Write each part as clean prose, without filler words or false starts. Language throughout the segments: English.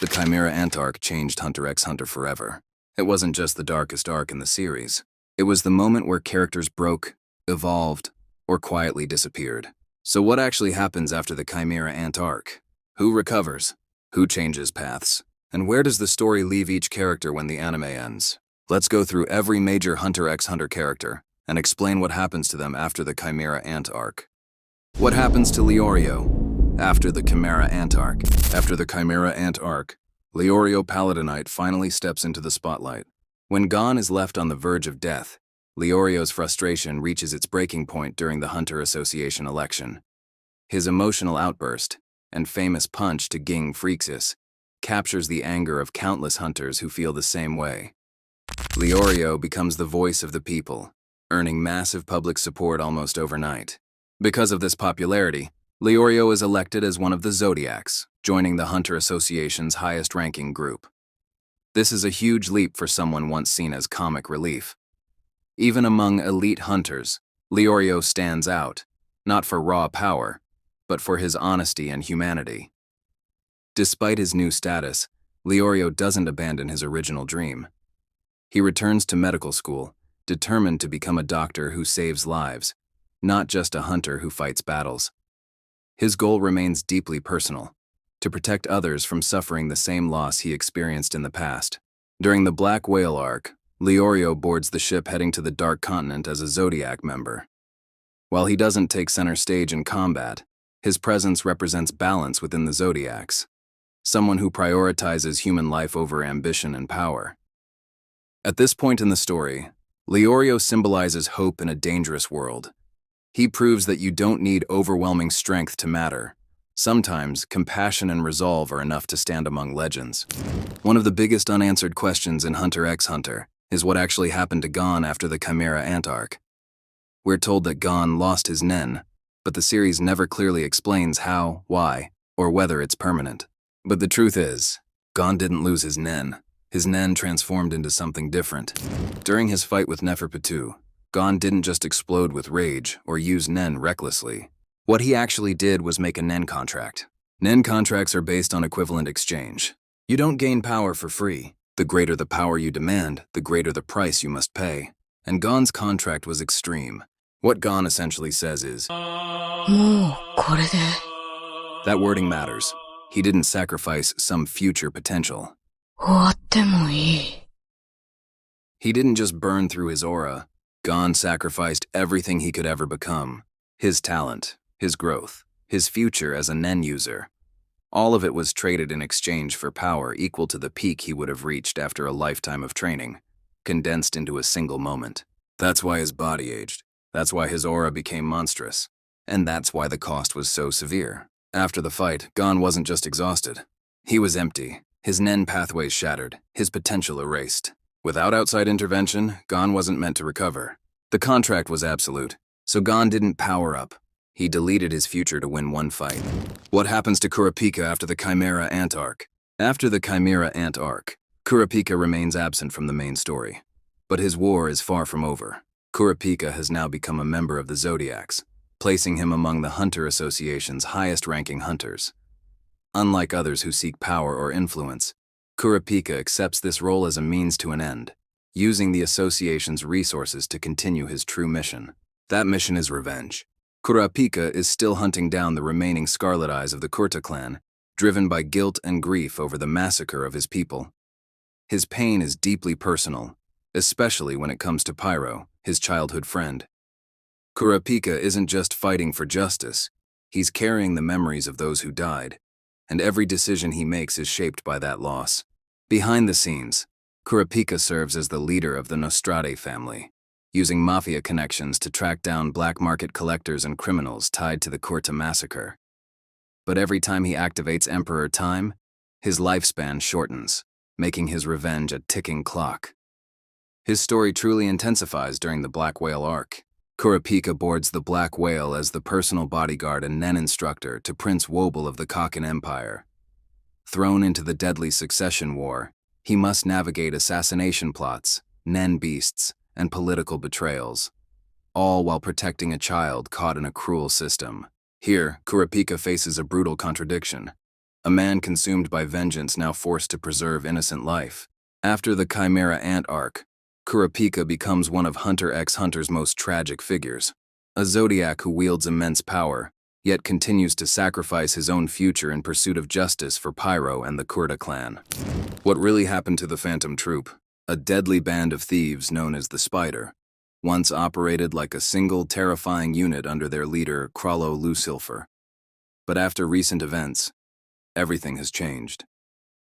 The Chimera Ant arc changed Hunter x Hunter forever. It wasn't just the darkest arc in the series. It was the moment where characters broke, evolved, or quietly disappeared. So what actually happens after the Chimera Ant arc? Who recovers? Who changes paths? And where does the story leave each character when the anime ends? Let's go through every major Hunter x Hunter character and explain what happens to them after the Chimera Ant arc. What happens to Leorio after the Chimera Ant arc? After the Chimera Ant arc, Leorio Paladinite finally steps into the spotlight. When Gon is left on the verge of death, Leorio's frustration reaches its breaking point during the Hunter Association election. His emotional outburst and famous punch to Ging Phrixus captures the anger of countless hunters who feel the same way. Leorio becomes the voice of the people, earning massive public support almost overnight. Because of this popularity, Leorio is elected as one of the Zodiacs, joining the Hunter Association's highest-ranking group. This is a huge leap for someone once seen as comic relief. Even among elite hunters, Leorio stands out, not for raw power, but for his honesty and humanity. Despite his new status, Leorio doesn't abandon his original dream. He returns to medical school, determined to become a doctor who saves lives, not just a hunter who fights battles. His goal remains deeply personal, to protect others from suffering the same loss he experienced in the past. During the Black Whale arc, Leorio boards the ship heading to the Dark Continent as a Zodiac member. While he doesn't take center stage in combat, his presence represents balance within the Zodiacs, someone who prioritizes human life over ambition and power. At this point in the story, Leorio symbolizes hope in a dangerous world. He proves that you don't need overwhelming strength to matter. Sometimes, compassion and resolve are enough to stand among legends. One of the biggest unanswered questions in Hunter x Hunter is what actually happened to Gon after the Chimera Ant arc. We're told that Gon lost his nen, but the series never clearly explains how, why, or whether it's permanent. But the truth is, Gon didn't lose his nen. His nen transformed into something different. During his fight with Neferpitou, Gon didn't just explode with rage or use nen recklessly. What he actually did was make a nen contract. Nen contracts are based on equivalent exchange. You don't gain power for free. The greater the power you demand, the greater the price you must pay. And Gon's contract was extreme. What Gon essentially says is, that wording matters. He didn't sacrifice some future potential. He didn't just burn through his aura. Gon sacrificed everything he could ever become. His talent, his growth, his future as a nen user. All of it was traded in exchange for power equal to the peak he would have reached after a lifetime of training, condensed into a single moment. That's why his body aged. That's why his aura became monstrous. And that's why the cost was so severe. After the fight, Gon wasn't just exhausted. He was empty. His nen pathways shattered, his potential erased. Without outside intervention, Gon wasn't meant to recover. The contract was absolute, so Gon didn't power up. He deleted his future to win one fight. What happens to Kurapika after the Chimera Ant arc? After the Chimera Ant arc, Kurapika remains absent from the main story. But his war is far from over. Kurapika has now become a member of the Zodiacs, placing him among the Hunter Association's highest-ranking hunters. Unlike others who seek power or influence, Kurapika accepts this role as a means to an end, using the association's resources to continue his true mission. That mission is revenge. Kurapika is still hunting down the remaining Scarlet Eyes of the Kurta clan, driven by guilt and grief over the massacre of his people. His pain is deeply personal, especially when it comes to Pyro, his childhood friend. Kurapika isn't just fighting for justice, he's carrying the memories of those who died, and every decision he makes is shaped by that loss. Behind the scenes, Kurapika serves as the leader of the Nostrade family, using mafia connections to track down black market collectors and criminals tied to the Kurta massacre. But every time he activates Emperor Time, his lifespan shortens, making his revenge a ticking clock. His story truly intensifies during the Black Whale arc. Kurapika boards the Black Whale as the personal bodyguard and nen instructor to Prince Wobble of the Kaken Empire. Thrown into the deadly succession war, he must navigate assassination plots, nen beasts, and political betrayals, all while protecting a child caught in a cruel system. Here, Kurapika faces a brutal contradiction. a man consumed by vengeance now forced to preserve innocent life. After the Chimera Ant arc, Kurapika becomes one of Hunter x Hunter's most tragic figures, a Zodiac who wields immense power, yet continues to sacrifice his own future in pursuit of justice for Pyro and the Kurta clan. What really happened to the Phantom Troop, a deadly band of thieves known as the Spider, once operated like a single terrifying unit under their leader, Krallo Lucifer. But after recent events, everything has changed.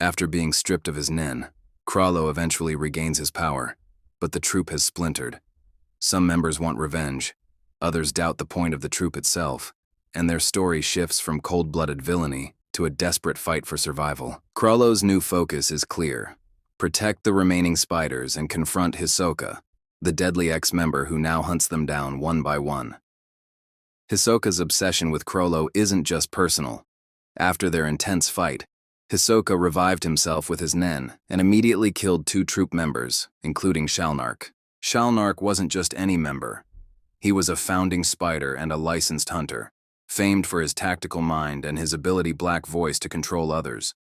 After being stripped of his nen, Krallo eventually regains his power, but the troop has splintered. Some members want revenge, others doubt the point of the troop itself, and their story shifts from cold-blooded villainy to a desperate fight for survival. Krallo's new focus is clear: protect the remaining spiders and confront Hisoka, the deadly ex-member who now hunts them down one by one. Hisoka's obsession with Krallo isn't just personal. After their intense fight, Hisoka revived himself with his nen and immediately killed 2 troop members, including Shalnark. Shalnark wasn't just any member. He was a founding spider and a licensed hunter, famed for his tactical mind and his ability Black Voice to control others.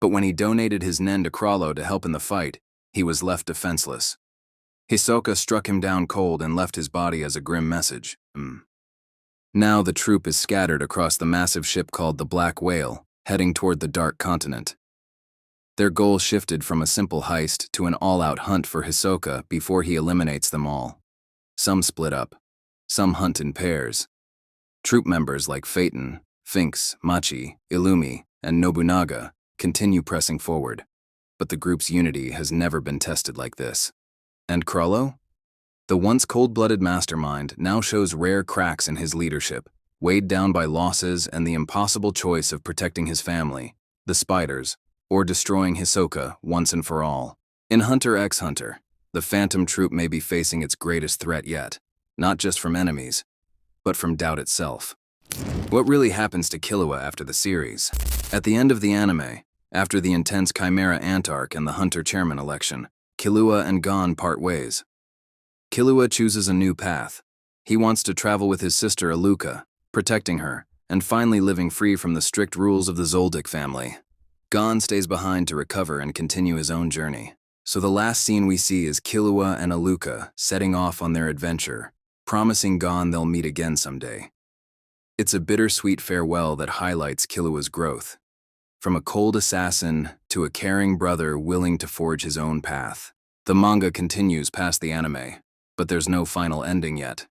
But when he donated his nen to Krallo to help in the fight, he was left defenseless. Hisoka struck him down cold and left his body as a grim message. Now the troop is scattered across the massive ship called the Black Whale, heading toward the Dark Continent. Their goal shifted from a simple heist to an all-out hunt for Hisoka before he eliminates them all. Some split up. Some hunt in pairs. Troop members like Phaeton, Finks, Machi, Illumi, and Nobunaga continue pressing forward, but the group's unity has never been tested like this. And Krallo? The once cold-blooded mastermind now shows rare cracks in his leadership, weighed down by losses and the impossible choice of protecting his family, the spiders, or destroying Hisoka once and for all. In Hunter x Hunter, the Phantom Troop may be facing its greatest threat yet, not just from enemies, but from doubt itself. What really happens to Killua after the series? At the end of the anime, after the intense Chimera Ant arc and the Hunter Chairman election, Killua and Gon part ways. Killua chooses a new path. He wants to travel with his sister Aluka, protecting her, and finally living free from the strict rules of the Zoldyck family. Gon stays behind to recover and continue his own journey. So the last scene we see is Killua and Aluka setting off on their adventure, promising Gon they'll meet again someday. It's a bittersweet farewell that highlights Killua's growth. From a cold assassin to a caring brother willing to forge his own path. The manga continues past the anime, but there's no final ending yet.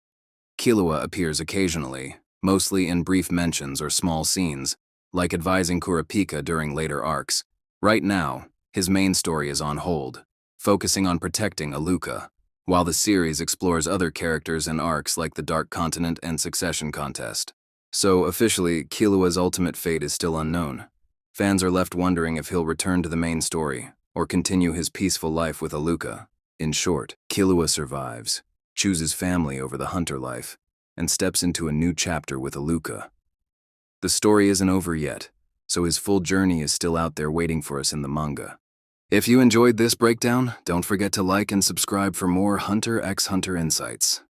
Killua appears occasionally, mostly in brief mentions or small scenes, like advising Kurapika during later arcs. Right now, his main story is on hold, focusing on protecting Aluka, while the series explores other characters and arcs like the Dark Continent and Succession Contest. So officially, Killua's ultimate fate is still unknown. Fans are left wondering if he'll return to the main story or continue his peaceful life with Aluka. In short, Killua survives, chooses family over the hunter life, and steps into a new chapter with Aluka. The story isn't over yet, so his full journey is still out there waiting for us in the manga. If you enjoyed this breakdown, don't forget to like and subscribe for more Hunter x Hunter insights.